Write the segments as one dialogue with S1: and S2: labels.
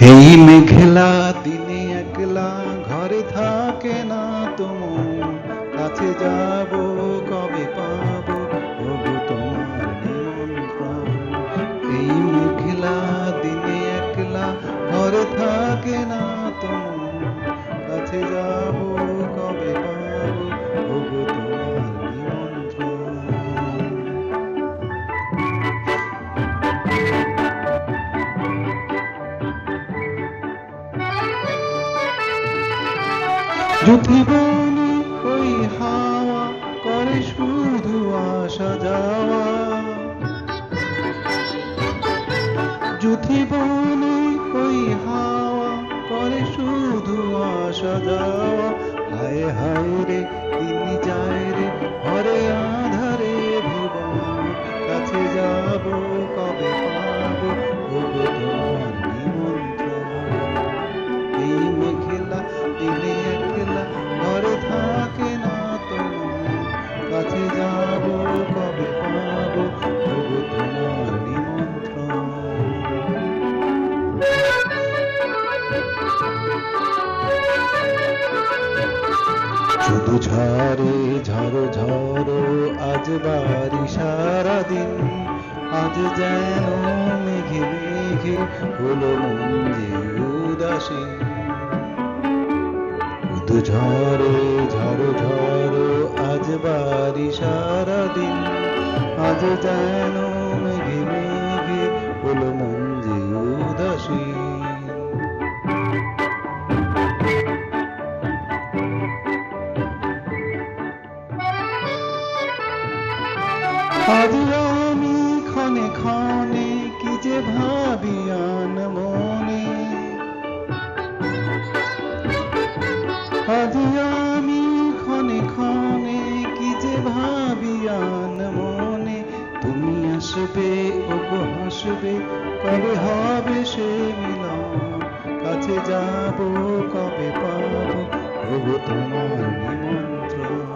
S1: এই মেঘলা দিনে একলা ঘরে থাকে না তোমার কাছে যাব কবে পাবো ওগো তোমার নিমন্ত্রণ। এই মেঘলা দিনে একলা ঘরে থাকে না তোমার কাছে যাব কবে পাবো ওগো তোমার নিমন্ত্রণ। যুথিবনে ওই হাওয়া করে শুধু আসা যাওয়া, যুথিবনে ওই হাওয়া করে শুধু আসা যাওয়া। হায় হায় রে তিনি যায় রে ঘরে আধারে ভুবন কাছে যাব কবে পাবো ওগো তোমার নিমন্ত্রণ। এই মেঘলা দিনে একলা ঘরে থাকে না তোমার কাছে যাব কবে পাবো ওগো তোমার নিমন্ত্রণ। শুধু ঝরে ঝড়ো ঝড়ো আজ বাড়ি সারাদিন, আজ যেন মেঘে মেঘে হলো মন যে উদাসীন। শুধু ঝরে ঝড়ো ঝড়ো আজ বাড়ি সারাদিন, আজ যেন মেঘে মেঘে হলো মন যে উদাসীন। আজ আমি ক্ষণে ক্ষণে কি যে ভাবি আন মনে, আজ আমি ক্ষণে ক্ষণে কি যে ভাবি আন মনে। তুমি আসবে ওগো হাসবে কবে হবে সে মিলন, কাছে যাব কবে পাবো ওগো তোমার নিমন্ত্রণ।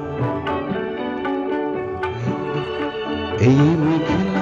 S1: এই মেঘলা